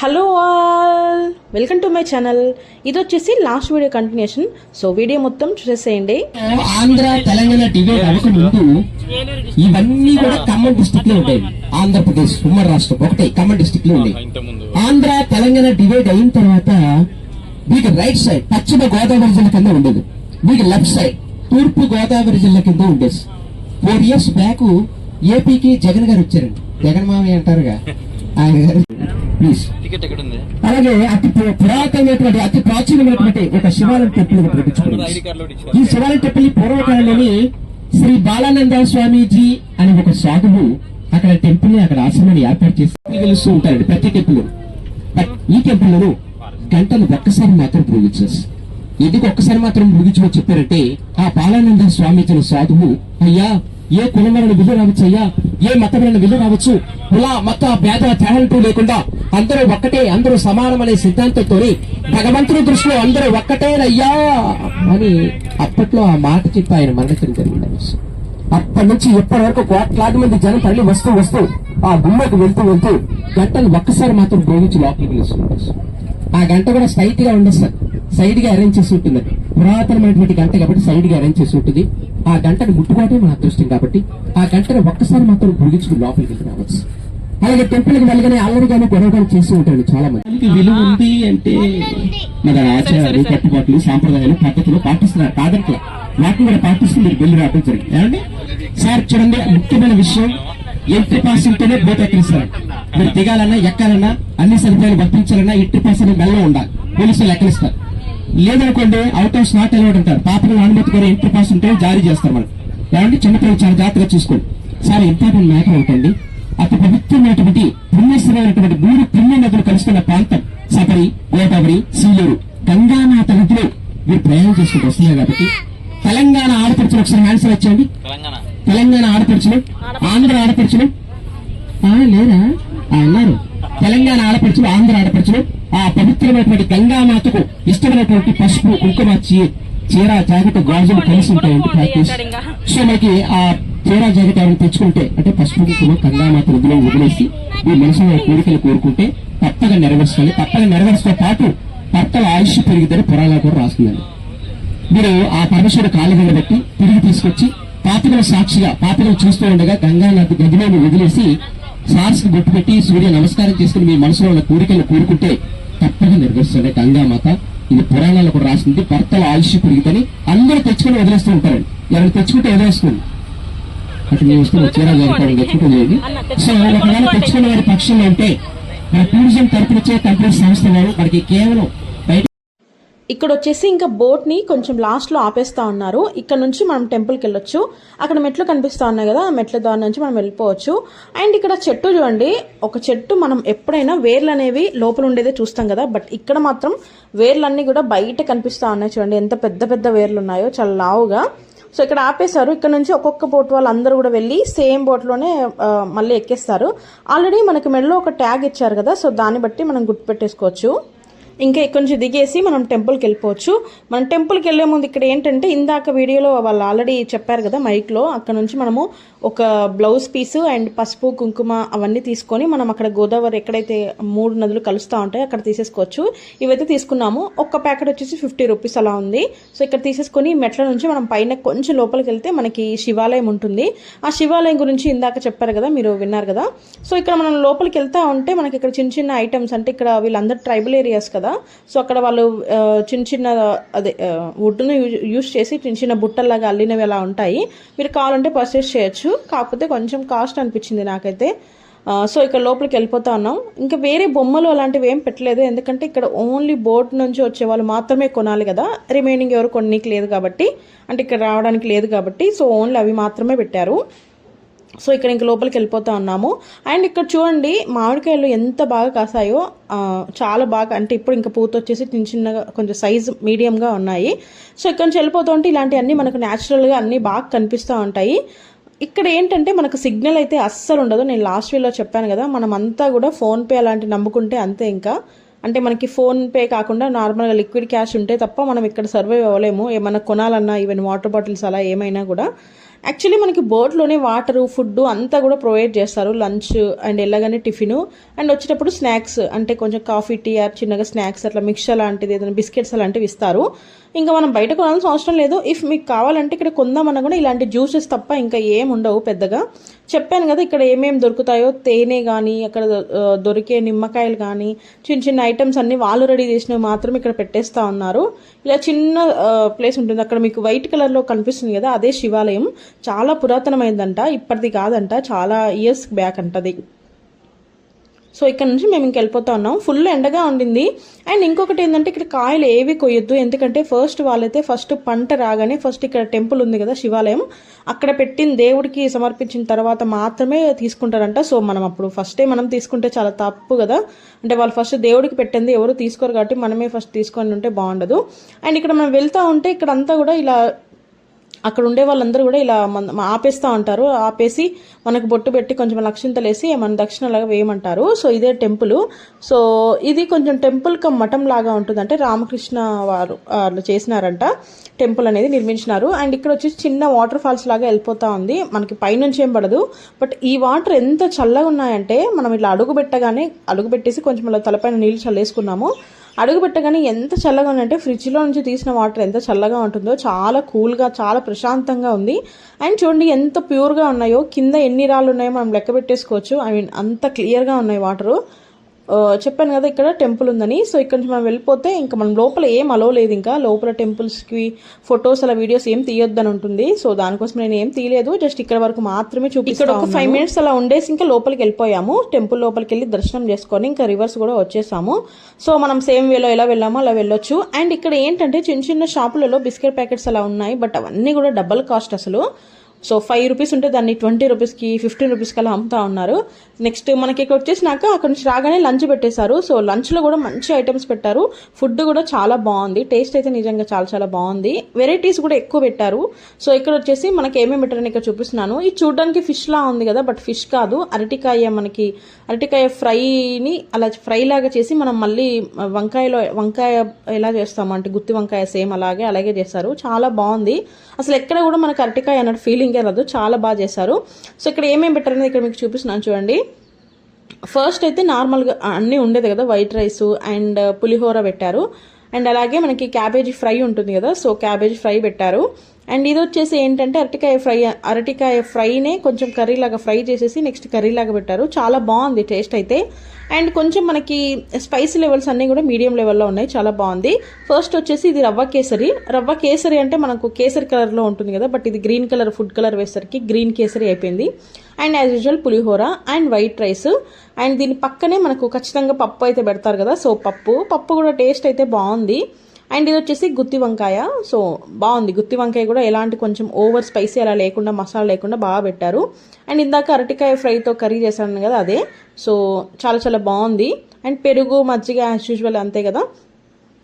Hello all, welcome to my channel. ఇది వచ్చేసి last video continuation. So video మొత్తం చూసేసేయండి. ఆంధ్ర తెలంగాణ డివైడ్ అవ్వకముందు ఇవన్నీ కూడా ఖమ్మం డిస్టిక్ లో ఉండేవి. ఆంధ్రప్రదేశ్ ఉమ్మడి రాష్ట్రం ఒకటే ఖమ్మం డిస్టిక్ లో ఉండేవి. ఆంధ్ర తెలంగాణ డివైడ్ అయిన తర్వాత మీకు రైట్ సైడ్ పశ్చిమ గోదావరి జిల్లా కింద ఉండేది, మీకు లెఫ్ట్ సైడ్ తూర్పు గోదావరి జిల్లా కింద ఉండేది. 4 years బ్యాక్ ఏపీకి జగన్ గారు వచ్చారండి. జగన్ మామయ్య అంటారుగా ఆయన గారు. ప్లీజ్. అలాగే అతి పురాతనమైనటువంటి అతి ప్రాచీనమైనటువంటి ఒక శివాలయం టెంపుల్ ప్రకటించుకున్నాం. ఈ శివాలయం టెంపుల్ పూర్వకాలంలోని శ్రీ బాలానంద స్వామీజీ అనే ఒక సాధువు అక్కడ టెంపుల్ ని అక్కడ ఆశ్రమాన్ని ఏర్పాటు చేసి వెలుస్తూ ఉంటారండి ప్రతి టెంపుల్. బట్ ఈ టెంపుల్ లో గంటలు ఒక్కసారి మాత్రం పూజించేసి ఎందుకు ఒక్కసారి మాత్రం ముగించమని చెప్పారంటే, ఆ బాలానంద స్వామీజీ సాధువు, అయ్యా ఏ కులమరణ విలువ రావచ్చు, అయ్యా ఏ మతమైన విలువ రావచ్చు, కుల మత భేద తేడాలతో లేకుండా అందరూ ఒక్కటే, అందరూ సమానమనే సిద్ధాంతంతో భగవంతుని దృష్టిలో అందరూ ఒక్కటేనయ్యా అని అప్పట్లో ఆ మాట చెప్పి ఆయన మరణించడం జరిగింది. అప్పటి నుంచి ఇప్పటి వరకు కోట్లాది మంది జనం తల్లి వస్తూ ఆ గుమ్మకు వెళ్తూ గంటలు ఒక్కసారి మాత్రం భోగించి లోపలికి వేసుకుంటారు. ఆ గంట కూడా స్ట్రైట్ గా ఉండదు సార్, సైడ్ గా అరేంజ్ చేసి ఉంటుంది. పురాతనమైనటువంటి గంట కాబట్టి సైడ్ గా అరేంజ్ చేసి ఉంటుంది. ఆ గంటను ముట్టుకోవటం మన అదృష్టం కాబట్టి ఆ గంటను ఒక్కసారి మాత్రం భోగించుకుని లోపలికి వెళ్ళి రావచ్చు. అలాగే టెంపుల్ కి వెళ్ళగానే అల్లరి గానీ గొడవ కానీ చేస్తూ ఉంటాడు చాలా మంది. విలువ ఉంది అంటే మన ఆచారాలు కట్టుబాట్లు సాంప్రదాయాలు పద్ధతులు పాటిస్తున్నారు కాదంటే వాటిని కూడా పాటిస్తూ మీరు వెళ్ళి రావడం జరిగింది. ఏమండి సార్ చూడండి, ముఖ్యమైన విషయం ఎంట్రీ పాస్ ఉంటేనే బోట్ ఎక్కిస్తారు. మీరు దిగాలన్నా ఎక్కాలన్నా అన్ని సదుపాయాలు వర్తించాలన్నా ఎంట్రీ పాస్ అనేది మెల్ల ఉండాలి, పోలీసులు ఎక్కలిస్తారు. లేదనుకోండి అవుట్ హౌస్ నాట్ అలౌడ్ అంటారు. పాపలు అనుమతి కూడా ఎంట్రీ పాస్ ఉంటే జారీ చేస్తారు. మనం ఏమంటే చిన్నపిల్లలు చాలా జాగ్రత్తగా చూసుకోండి. చాలా ఇంపార్టెంట్ మ్యాటర్ అవుతుంది. అతి పవిత్రమైనటువంటి పుణ్యశ్వరమైనటువంటి 3 పుణ్య నదులు కలుస్తున్న ప్రాంతం సబరి, గోదావరి, సీలేరు, గంగామాత నదిలో మీరు ప్రయాణం చేసుకుంటూ వస్తున్నారు కాబట్టి తెలంగాణ ఆడపడుచులు ఒకసారి ఆన్సర్ వచ్చండి. తెలంగాణ ఆడపడుచులు, ఆంధ్ర ఆడపడుచులు లేరా అన్నారు. తెలంగాణ ఆడపడుచులు, ఆంధ్ర ఆడపడుచులు ఆ పవిత్రమైనటువంటి గంగామాతకు ఇష్టమైనటువంటి పసుపు, కుంకుమ, చీర, జాకెట్, గాజులు కలిసి ఉంటాయండి ప్రాక్టీస్. సో మనకి ఆ చీర జాకెట్ ఎవరైనా తెచ్చుకుంటే అంటే పసుపు, కుంకుమ గంగామాత నదిలో వదిలేసి మీ మనసులో కోరికలు కోరుకుంటే తప్పగా నెరవేర్చాలి. తప్పగా నెరవేర్చతో పాటు భర్తల ఆయుష్ పెరిగిద్దని పురాణాలు కూడా రాస్తుందండి. మీరు ఆ పరమేశ్వరుడు కాళ్ళ బట్టి తిరిగి తీసుకొచ్చి పాపికల సాక్షిగా పాపికలు చూస్తూ ఉండగా గంగా నది గదిలో వదిలేసి సార్స్ గుట్టు పెట్టి సూర్య నమస్కారం చేసుకుని మీ మనసులో ఉన్న కోరికలు కోరుకుంటే తప్పగా నెరవేరుస్తుంది గంగామాత. ఇది పురాణాలు కూడా రాసింది. భర్తల ఆయుష్ పెరిగితేని అందరూ తెచ్చుకుని వదిలేస్తూ ఉంటారండి. ఎవరైనా తెచ్చుకుంటే వదిలేస్తుంది అటు మీ వస్తున్న చీరా జరపడం తెచ్చుకుంటుంది. సో ఒకవేళ తెచ్చుకునే వారి పక్షంలో ఉంటే మన టూరిజం తరపునిచ్చే కంపెనీ సంస్థ వారు మనకి కేవలం ఇక్కడ వచ్చేసి ఇంకా బోట్ ని కొంచెం లాస్ట్ లో ఆపేస్తా ఉన్నారు. ఇక్కడ నుంచి మనం టెంపుల్ కి వెళ్ళొచ్చు. అక్కడ మెట్లు కనిపిస్తా ఉన్నాయి కదా, ఆ మెట్ల ద్వారా నుంచి మనం వెళ్ళిపోవచ్చు. అండ్ ఇక్కడ చెట్టు చూడండి, ఒక చెట్టు మనం ఎప్పుడైనా వేర్లు అనేవి లోపల ఉండేదే చూస్తాం కదా, బట్ ఇక్కడ మాత్రం వేర్లన్నీ కూడా బయట కనిపిస్తా ఉన్నాయి. చూడండి ఎంత పెద్ద పెద్ద వేర్లు ఉన్నాయో, చాలా లావుగా. సో ఇక్కడ ఆపేశారు. ఇక్కడ నుంచి ఒక్కొక్క బోట్ వాళ్ళు అందరూ కూడా వెళ్ళి సేమ్ బోట్లోనే మళ్ళీ ఎక్కేస్తారు. ఆల్రెడీ మనకి మెడలో ఒక ట్యాగ్ ఇచ్చారు కదా, సో దాన్ని బట్టి మనం గుర్తుపెట్టేసుకోవచ్చు. ఇంకా ఇక్కడ నుంచి దిగేసి మనం టెంపుల్కి వెళ్ళిపోవచ్చు. మనం టెంపుల్కి వెళ్ళే ముందు ఇక్కడ ఏంటంటే ఇందాక వీడియోలో వాళ్ళు ఆల్రెడీ చెప్పారు కదా మైక్లో, అక్కడ నుంచి మనము ఒక బ్లౌజ్ పీసు అండ్ పసుపు, కుంకుమ అవన్నీ తీసుకొని మనం అక్కడ గోదావరి ఎక్కడైతే 3 నదులు కలుస్తూ ఉంటాయో అక్కడ తీసేసుకోవచ్చు. ఇవైతే తీసుకున్నాము. ఒక్క ప్యాకెట్ వచ్చేసి 50 రూపీస్ అలా ఉంది. సో ఇక్కడ తీసేసుకొని మెట్ల నుంచి మనం పైన కొంచెం లోపలికి వెళ్తే మనకి శివాలయం ఉంటుంది. ఆ శివాలయం గురించి ఇందాక చెప్పారు కదా, మీరు విన్నారు కదా. సో ఇక్కడ మనం లోపలికి వెళ్తా ఉంటే మనకి ఇక్కడ చిన్న చిన్న ఐటమ్స్, అంటే ఇక్కడ వీళ్ళందరూ ట్రైబల్ ఏరియాస్ కదా, సో అక్కడ వాళ్ళు చిన్న అదే వుడ్ను యూజ్ చేసి చిన్న బుట్టల్లాగా అల్లినవి అలా ఉంటాయి. మీరు కావాలంటే పర్చేస్ చేయొచ్చు. కాకపోతే కొంచెం కాస్ట్ అనిపించింది నాకైతే. సో ఇక్కడ లోపలికి వెళ్ళిపోతా ఉన్నాం. ఇంకా వేరే బొమ్మలు అలాంటివి ఏం పెట్టలేదు, ఎందుకంటే ఇక్కడ ఓన్లీ బోట్ నుంచి వచ్చే వాళ్ళు మాత్రమే కొనాలి కదా, రిమైనింగ్ ఎవరు కొననీకి లేదు కాబట్టి, అంటే ఇక్కడ రావడానికి లేదు కాబట్టి, సో ఓన్లీ అవి మాత్రమే పెట్టారు. సో ఇక్కడ ఇంక లోపలికి వెళ్ళిపోతా ఉన్నాము. అండ్ ఇక్కడ చూడండి మామిడికాయలు ఎంత బాగా కాసాయో, చాలా బాగా, అంటే ఇప్పుడు ఇంకా పూత వచ్చేసి చిన్న చిన్నగా కొంచెం సైజు మీడియంగా ఉన్నాయి. సో ఇక్కడ నుంచి వెళ్ళిపోతూ ఉంటే ఇలాంటివన్నీ మనకు న్యాచురల్గా అన్నీ బాగా కనిపిస్తూ ఉంటాయి. ఇక్కడ ఏంటంటే మనకు సిగ్నల్ అయితే అస్సలు ఉండదు. నేను లాస్ట్ వీడియోలో చెప్పాను కదా, మనం అంతా కూడా ఫోన్పే అలాంటివి నమ్ముకుంటే అంతే. ఇంకా అంటే మనకి ఫోన్పే కాకుండా నార్మల్గా లిక్విడ్ క్యాష్ ఉంటే తప్ప మనం ఇక్కడ సర్వైవ్ అవ్వలేము. ఏమైనా కొనాలన్నా ఈవెన్ వాటర్ బాటిల్స్ అలా ఏమైనా కూడా యాక్చువల్లీ మనకి బోట్లోనే వాటరు ఫుడ్ అంతా కూడా ప్రొవైడ్ చేస్తారు, లంచ్ అండ్ వెళ్ళగానే టిఫిన్ అండ్ వచ్చేటప్పుడు స్నాక్స్, అంటే కొంచెం కాఫీ టీ ఆర్ చిన్నగా స్నాక్స్ అట్లా మిక్చర్ లాంటిది ఏదైనా బిస్కెట్స్ అలాంటివి ఇస్తారు. ఇంకా మనం బయట కొనాల్సిన అవసరం లేదు. ఇఫ్ మీకు కావాలంటే ఇక్కడ కొందామన్నా కూడా ఇలాంటి జ్యూసెస్ తప్ప ఇంకా ఏం ఉండవు పెద్దగా. చెప్పాను కదా ఇక్కడ ఏమేమి దొరుకుతాయో, తేనె కానీ అక్కడ దొరికే నిమ్మకాయలు కానీ చిన్న చిన్న ఐటమ్స్ అన్ని వాళ్ళు రెడీ చేసినవి మాత్రం ఇక్కడ పెట్టేస్తా ఉన్నారు. ఇలా చిన్న ప్లేస్ ఉంటుంది, అక్కడ మీకు వైట్ కలర్లో కనిపిస్తుంది కదా అదే శివాలయం. చాలా పురాతనమైందంట, ఇప్పటిది కాదంట, చాలా ఇయర్స్ బ్యాక్ అంటది. సో ఇక్కడ నుంచి మేము ఇంక వెళ్ళిపోతా ఉన్నాం. ఫుల్ ఎండగా ఉండింది. అండ్ ఇంకొకటి ఏంటంటే ఇక్కడ కాయలు ఏవి కొయ్యొద్దు, ఎందుకంటే వాళ్ళైతే ఫస్ట్ పంట రాగానే ఫస్ట్ ఇక్కడ టెంపుల్ ఉంది కదా శివాలయం, అక్కడ పెట్టిన దేవుడికి సమర్పించిన తర్వాత మాత్రమే తీసుకుంటారంట. సో మనం అప్పుడు ఫస్టే మనం తీసుకుంటే చాలా తప్పు కదా, అంటే వాళ్ళు ఫస్ట్ దేవుడికి పెట్టింది ఎవరు తీసుకోరు కాబట్టి మనమే ఫస్ట్ తీసుకొని ఉంటే బాగుండదు. అండ్ ఇక్కడ మనం వెళ్తూ ఉంటే ఇక్కడ అంతా కూడా ఇలా అక్కడ ఉండే వాళ్ళందరూ కూడా ఇలా ఆపేస్తూ ఉంటారు. ఆపేసి మనకు బొట్టు పెట్టి కొంచెం లక్షింతలేసి మన దక్షిణలాగా వేయమంటారు. సో ఇదే టెంపుల్. సో ఇది కొంచెం టెంపుల్ మఠం లాగా ఉంటుంది, అంటే రామకృష్ణ వారు చేసినారంట టెంపుల్ అనేది నిర్మించినారు. అండ్ ఇక్కడ వచ్చేసి చిన్న వాటర్ ఫాల్స్ లాగా వెళ్ళిపోతా ఉంది, మనకి పైనుంచి ఏం పడదు. బట్ ఈ వాటర్ ఎంత చల్లగా ఉన్నాయంటే మనం ఇట్లా అడుగు పెట్టేసి కొంచెం ఇలా తలపైన నీళ్ళు చల్లేసుకున్నాము. అడుగు పెట్టగానే ఎంత చల్లగా ఉందంటే ఫ్రిడ్జ్లో నుంచి తీసిన వాటర్ ఎంత చల్లగా ఉంటుందో, చాలా కూల్గా చాలా ప్రశాంతంగా ఉంది. అండ్ చూడండి ఎంత ప్యూర్గా ఉన్నాయో, కింద ఎన్ని రాళ్ళు ఉన్నాయో మనం లెక్క పెట్టేసుకోవచ్చు. ఐ మీన్ అంత క్లియర్గా ఉన్నాయి వాటరు. చెప్పాను కదా ఇక్కడ టెంపుల్ ఉందని. సో ఇక్కడ నుంచి మనం వెళ్ళిపోతే ఇంకా మనం లోపల ఏం అలో లేదు, ఇంకా లోపల టెంపుల్స్కి ఫొటోస్ అలా వీడియోస్ ఏం తీయొద్దని ఉంటుంది. సో దానికోసం నేను ఏం తీయలేదు, జస్ట్ ఇక్కడ వరకు మాత్రమే చూపిస్తాను. ఇక్కడ ఒక 5 minutes అలా ఉండేసి ఇంకా లోపలికి వెళ్ళిపోయాము. టెంపుల్ లోపలికి వెళ్ళి దర్శనం చేసుకొని ఇంకా రివర్స్ కూడా వచ్చేసాము. సో మనం సేమ్ వేలో ఎలా వెళ్ళామో అలా వెళ్ళొచ్చు. అండ్ ఇక్కడ ఏంటంటే చిన్న చిన్న షాపులలో బిస్కెట్ ప్యాకెట్స్ అలా ఉన్నాయి, బట్ అవన్నీ కూడా డబల్ కాస్ట్ అసలు. సో 5 రూపీస్ ఉంటే దాన్ని 20 రూపీస్కి 15 రూపీస్కి అలా అమ్ముతా ఉన్నారు. నెక్స్ట్ మనకి ఇక్కడ వచ్చేసినాక అక్కడ నుంచి రాగానే లంచ్ పెట్టేశారు. సో లంచ్లో కూడా మంచి ఐటమ్స్ పెట్టారు, ఫుడ్ కూడా చాలా బాగుంది, టేస్ట్ అయితే నిజంగా చాలా చాలా బాగుంది. వెరైటీస్ కూడా ఎక్కువ పెట్టారు. సో ఇక్కడ వచ్చేసి మనకి ఏమేమి పెట్టారని ఇక్కడ చూపిస్తున్నాను. ఇది చూడడానికి ఫిష్ లా ఉంది కదా, బట్ ఫిష్ కాదు, అరటికాయ ఫ్రైని అలా ఫ్రై లాగా చేసి మనం మళ్ళీ వంకాయ ఎలా చేస్తాము అంటే గుత్తి వంకాయ సేమ్ అలాగే చేస్తారు. చాలా బాగుంది, అసలు ఎక్కడ కూడా మనకు అరటికాయ అన్నట్టు ఫీలింగ్ రాదు, చాలా బాగా చేశారు. సో ఇక్కడ ఏమేమి పెట్టారనేది ఇక్కడ మీకు చూపిస్తున్నాను చూడండి. ఫస్ట్ అయితే నార్మల్గా అన్నీ ఉండేది కదా, వైట్ రైస్ అండ్ పులిహోర పెట్టారు. అండ్ అలాగే మనకి క్యాబేజీ ఫ్రై ఉంటుంది కదా, సో క్యాబేజీ ఫ్రై పెట్టారు. అండ్ ఇది వచ్చేసి ఏంటంటే అరటికాయ ఫ్రైనే కొంచెం కర్రీలాగా ఫ్రై చేసేసి నెక్స్ట్ కర్రీలాగా పెట్టారు. చాలా బాగుంది టేస్ట్ అయితే. అండ్ కొంచెం మనకి స్పైసీ లెవెల్స్ అన్నీ కూడా మీడియం లెవెల్లో ఉన్నాయి, చాలా బాగుంది. ఫస్ట్ వచ్చేసి ఇది రవ్వ కేసరి అంటే మనకు కేసరి కలర్లో ఉంటుంది కదా, బట్ ఇది గ్రీన్ కలర్ ఫుడ్ కలర్ వేసరికి గ్రీన్ కేసరి అయిపోయింది. And as usual pulihora and white rice. And దీని పక్కనే మనకు ఖచ్చితంగా పప్పు అయితే పెడతారు కదా, సో పప్పు కూడా టేస్ట్ అయితే బాగుంది. అండ్ ఇది వచ్చేసి గుత్తి వంకాయ, సో బాగుంది. గుత్తి వంకాయ కూడా ఎలాంటి కొంచెం ఓవర్ స్పైసీ అలా లేకుండా మసాలా లేకుండా బాగా పెట్టారు. అండ్ ఇందాక అరటికాయ ఫ్రైతో కర్రీ చేశాను కదా అదే, సో చాలా చాలా బాగుంది. అండ్ పెరుగు మజ్జిగ యాజ్ యూజువల్ అంతే కదా.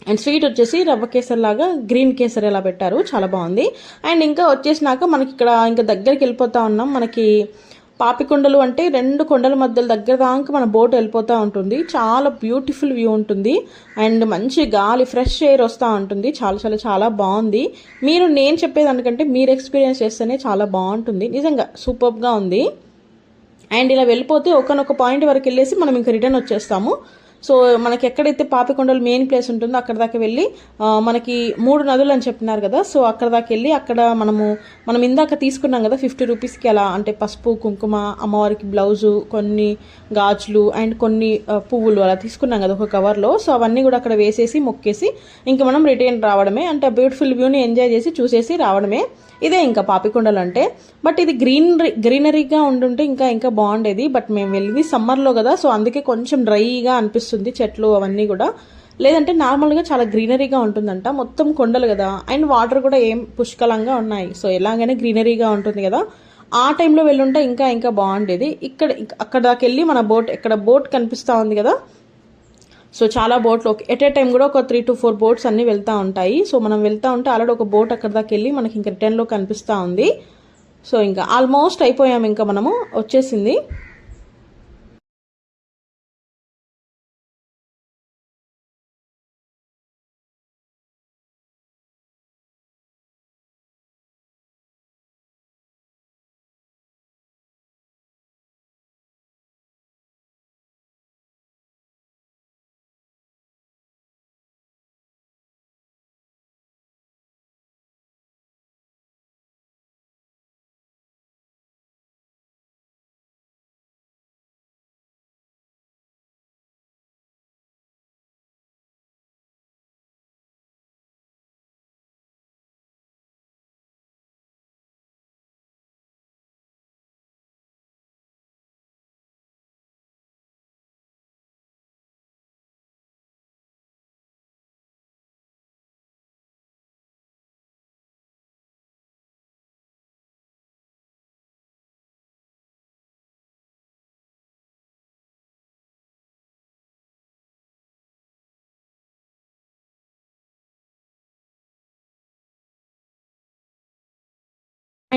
అండ్ స్వీట్ వచ్చేసి రవ్వ కేసరి లాగా గ్రీన్ కేసరి అలా పెట్టారు, చాలా బాగుంది. అండ్ ఇంకా వచ్చేసినాక మనకి ఇక్కడ ఇంకా దగ్గరికి వెళ్ళిపోతా ఉన్నాం. మనకి పాపికొండలు అంటే 2 కొండల మధ్యలో దగ్గర దాకా మన బోట్ వెళ్ళిపోతూ ఉంటుంది. చాలా బ్యూటిఫుల్ వ్యూ ఉంటుంది అండ్ మంచి గాలి ఫ్రెష్ ఎయిర్ వస్తూ ఉంటుంది. చాలా చాలా చాలా బాగుంది. నేను చెప్పేదానికంటే మీరు ఎక్స్పీరియన్స్ చేస్తేనే చాలా బాగుంటుంది, నిజంగా సూపర్గా ఉంది. అండ్ ఇలా వెళ్ళిపోతే ఒకనొక పాయింట్ వరకు వెళ్ళేసి మనం ఇంకా రిటర్న్ వచ్చేస్తాము. సో మనకి ఎక్కడైతే పాపికొండలు మెయిన్ ప్లేస్ ఉంటుందో అక్కడ దాకా వెళ్ళి మనకి 3 నదులు అని చెప్పినారు కదా, సో అక్కడ దాకా వెళ్ళి అక్కడ మనం ఇందాక తీసుకున్నాం కదా 50 రూపీస్కి అలా, అంటే పసుపు కుంకుమ అమ్మవారికి బ్లౌజు కొన్ని గాజులు అండ్ కొన్ని పువ్వులు అలా తీసుకున్నాం కదా ఒక కవర్లో. సో అవన్నీ కూడా అక్కడ వేసేసి మొక్కేసి ఇంకా మనం రిటర్న్ రావడమే, అంటే బ్యూటిఫుల్ వ్యూని ఎంజాయ్ చేసి చూసేసి రావడమే. ఇదే ఇంకా పాపికొండలు అంటే. బట్ ఇది గ్రీనరీగా ఉండుంటే ఇంకా బాగుండేది. బట్ మేము వెళ్ళింది సమ్మర్లో కదా, సో అందుకే కొంచెం డ్రైగా అనిపిస్తుంది చెట్లు అవన్నీ కూడా. లేదంటే నార్మల్గా చాలా గ్రీనరీగా ఉంటుందంట, మొత్తం కొండలు కదా అండ్ వాటర్ కూడా ఏం పుష్కలంగా ఉన్నాయి. సో ఎలాగైనా గ్రీనరీగా ఉంటుంది కదా, ఆ టైంలో వెళ్ళుంటే ఇంకా బాగుండేది. అక్కడ దాకా వెళ్ళి మన బోట్ కనిపిస్తూ ఉంది కదా, సో చాలా బోట్లు ఎట్ ఏ టైం కూడా ఒక 3 to 4 బోట్స్ అన్నీ వెళ్తూ ఉంటాయి. సో మనం వెళ్తూ ఉంటే ఆల్రెడీ ఒక బోట్ అక్కడ దాకా వెళ్ళి మనకి ఇంకా రిటర్న్లో కనిపిస్తూ ఉంది. సో ఇంకా ఆల్మోస్ట్ అయిపోయాము, ఇంకా మనము వచ్చేసింది.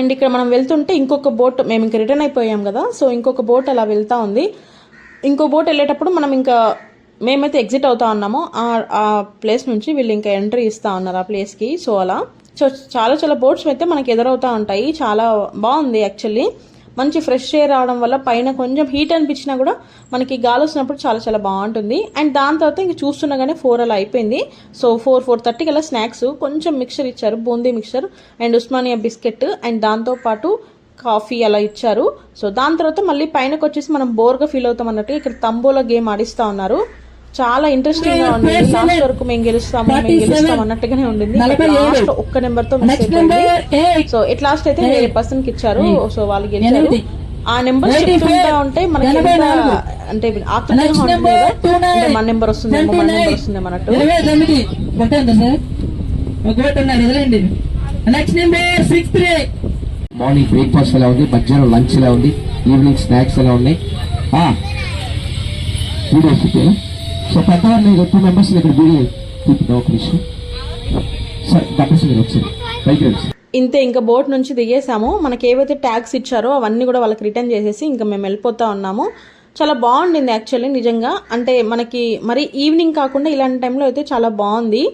అండ్ ఇక్కడ మనం వెళ్తుంటే ఇంకొక బోట్, మేము ఇంకా రిటర్న్ అయిపోయాం కదా, సో ఇంకొక బోట్ అలా వెళ్తా ఉంది. ఇంకో బోట్ వెళ్ళేటప్పుడు మనం ఇంకా మేమైతే ఎగ్జిట్ అవుతా ఉన్నాము ఆ ప్లేస్ నుంచి. వీళ్ళు ఇంకా ఎంట్రీ ఇస్తా ఉన్నారు ఆ ప్లేస్కి. సో అలా చాలా చాలా బోట్స్ అయితే మనకి ఎదురవుతూ ఉంటాయి. చాలా బాగుంది యాక్చువల్లీ. మంచి ఫ్రెష్ ఎయిర్ రావడం వల్ల పైన కొంచెం హీట్ అనిపించినా కూడా మనకి గాలి వస్తున్నప్పుడు చాలా చాలా బాగుంటుంది. అండ్ దాని తర్వాత ఇంక చూస్తుండగానే 4 అలా అయిపోయింది. సో 4:30కి అలా స్నాక్స్ కొంచెం మిక్చర్ ఇచ్చారు, boondi mixture and Osmania biscuit and దాంతోపాటు కాఫీ అలా ఇచ్చారు. సో దాని తర్వాత మళ్ళీ పైనకి వచ్చేసి మనం బోర్గా ఫీల్ అవుతాం అన్నట్టు ఇక్కడ తంబోలా గేమ్ ఆడిస్తూ ఉన్నారు. చాలా ఇంట్రెస్టింగ్ గా ఉంది. లాస్ట్ వరకు మేము గెలుస్తాం అన్నట్టుగానే ఉండింది. లాస్ట్ ఒక్క నెంబర్ తో మిస్ అయిపోయింది. సో ఇట్ లాస్ట్ అయితే వేరే పర్సన్ కి ఇచ్చారు. సో వాళ్ళు గెలిచారు. ఆ నెంబర్ చెప్తుంటా ఉంటే మనకి అంటే ఆకృతిగా ఉంటుంది కదా, అంటే మన నెంబర్ వస్తుందేమో అన్నట్టు. మార్నింగ్ బ్రేక్ఫాస్ట్ ఎలా ఉంది, మధ్యాహ్నం లంచ్ ఎలా ఉంది, ఈవినింగ్ స్నాక్స్ ఎలా ఉన్నాయి. వీడియోస్ చూపాను. సో పెద్దవాళ్ళు మీరు 2 మెంబర్స్ ఇక్కడ వీడియో చూపుతాం ఒక నిమిషం సార్. డబ్బులు మీరు ఒకసారి బైక్ రండి. ఇంతే, ఇంకా బోట్ నుంచి దిగేసాము. మనకి ఏవైతే ట్యాగ్స్ ఇచ్చారో అవన్నీ కూడా వాళ్ళకి రిటర్న్ చేసేసి ఇంకా మేము వెళ్ళిపోతా ఉన్నాము. చాలా బాగుండింది యాక్చువల్లీ నిజంగా. అంటే మనకి మరి ఈవినింగ్ కాకుండా ఇలాంటి టైంలో అయితే చాలా బాగుంది.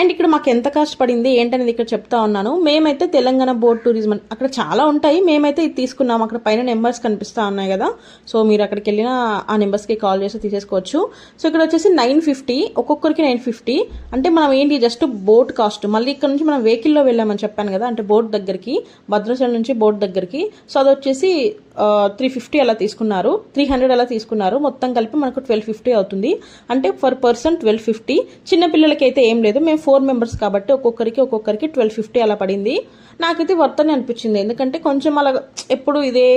అండ్ ఇక్కడ మాకు ఎంత కాస్ట్ పడింది ఏంటనేది ఇక్కడ చెప్తా ఉన్నాను. మేమైతే తెలంగాణ బోట్ టూరిజం అక్కడ చాలా ఉంటాయి, మేమైతే ఇది తీసుకున్నాము. అక్కడ పైన నెంబర్స్ కనిపిస్తూ ఉన్నాయి కదా, సో మీరు అక్కడికి వెళ్ళిన ఆ నెంబర్స్కి కాల్ చేసి తీసేసుకోవచ్చు. సో ఇక్కడ వచ్చేసి 950, ఒక్కొక్కరికి 950. అంటే మనం ఏంటి జస్ట్ బోట్ కాస్ట్. మళ్ళీ ఇక్కడ నుంచి మనం వెహికల్లో వెళ్ళామని చెప్పాను కదా, అంటే బోట్ దగ్గరికి, భద్రాచలం నుంచి బోట్ దగ్గరికి. సో అది వచ్చేసి 350 అలా తీసుకున్నారు, 300 అలా తీసుకున్నారు. మొత్తం కలిపి మనకు 1250 అవుతుంది. అంటే పర్ పర్సన్ 1250. చిన్నపిల్లలకి అయితే ఏం లేదు, మేము 4 మెంబర్స్ కాబట్టి ఒక్కొక్కరికి 1250 అలా పడింది. నాకైతే వర్త్ అని అనిపించింది. ఎందుకంటే కొంచెం అలా ఎప్పుడు ఇదే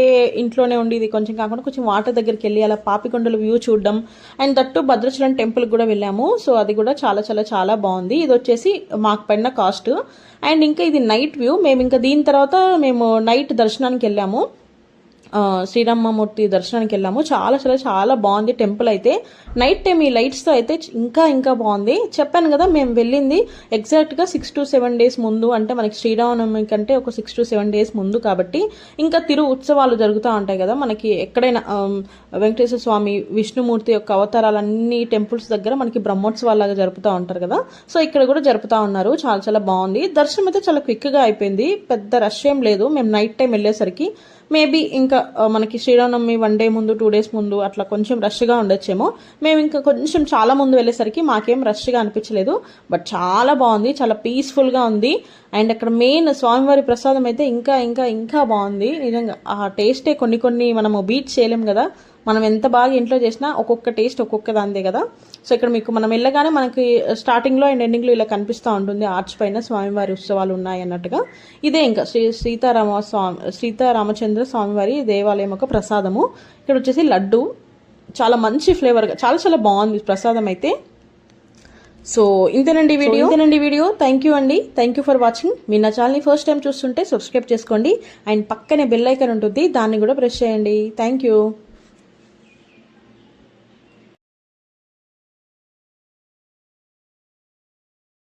ఇంట్లోనే ఉండి ఇది కొంచెం కాకుండా కొంచెం వాటర్ దగ్గరికి వెళ్ళి అలా పాపికొండల వ్యూ చూడడం. అండ్ దట్టు భద్రాచలం టెంపుల్కి కూడా వెళ్ళాము. సో అది కూడా చాలా చాలా చాలా బాగుంది. ఇది వచ్చేసి మాకు పడిన కాస్ట్. అండ్ ఇంకా ఇది నైట్ వ్యూ. మేము ఇంకా దీని తర్వాత మేము నైట్ దర్శనానికి వెళ్ళాము, శ్రీరామమూర్తి దర్శనానికి వెళ్ళాము. చాలా చాలా చాలా బాగుంది టెంపుల్ అయితే. నైట్ టైం ఈ లైట్స్తో అయితే ఇంకా ఇంకా బాగుంది. చెప్పాను కదా మేము వెళ్ళింది ఎగ్జాక్ట్గా 6 to 7 days ముందు, అంటే మనకి శ్రీరామనవమి కంటే ఒక 6 to 7 days ముందు కాబట్టి ఇంకా తిరు ఉత్సవాలు జరుగుతూ ఉంటాయి కదా మనకి ఎక్కడైనా. వెంకటేశ్వర స్వామి, విష్ణుమూర్తి యొక్క అవతారాలన్నీ టెంపుల్స్ దగ్గర మనకి బ్రహ్మోత్సవాలాగా జరుపుతూ ఉంటారు కదా, సో ఇక్కడ కూడా జరుపుతూ ఉన్నారు. చాలా చాలా బాగుంది. దర్శనం అయితే చాలా క్విక్గా అయిపోయింది, పెద్ద రష్ ఏం లేదు. మేము నైట్ టైం వెళ్ళేసరికి మేబీ ఇంకా మనకి శ్రీరామనవమి 1 day ముందు 2 days ముందు అట్లా కొంచెం రష్గా ఉండొచ్చేమో. మేము ఇంకా కొంచెం చాలా ముందు వెళ్ళేసరికి మాకేం రష్గా అనిపించలేదు. బట్ చాలా బాగుంది, చాలా పీస్ఫుల్గా ఉంది. అండ్ అక్కడ మెయిన్ స్వామివారి ప్రసాదం అయితే ఇంకా ఇంకా ఇంకా బాగుంది నిజంగా. ఆ టేస్టే కొన్ని మనము బీట్ చేయలేం కదా, మనం ఎంత బాగా ఇంట్లో చేసినా ఒక్కొక్క టేస్ట్ ఒక్కొక్క దాందే కదా. సో ఇక్కడ మీకు మనం వెళ్ళగానే మనకి స్టార్టింగ్లో అండ్ ఎండింగ్లో ఇలా కనిపిస్తూ ఉంటుంది ఆర్చ్ పైన స్వామివారి ఉత్సవాలు ఉన్నాయి అన్నట్టుగా. ఇదే ఇంకా సీతారామచంద్ర స్వామివారి దేవాలయం యొక్క ప్రసాదము. ఇక్కడ వచ్చేసి లడ్డు, చాలా మంచి ఫ్లేవర్గా చాలా చాలా బాగుంది ప్రసాదం అయితే. సో ఇంతేనండి వీడియో. థ్యాంక్ యూ అండి, థ్యాంక్ యూ ఫర్ వాచింగ్. మీరు నా ఛానల్ని ఫస్ట్ టైం చూస్తుంటే సబ్స్క్రైబ్ చేసుకోండి. అండ్ పక్కనే బెల్ ఐకాన్ ఉంటుంది, దాన్ని కూడా ప్రెస్ చేయండి. Thank you.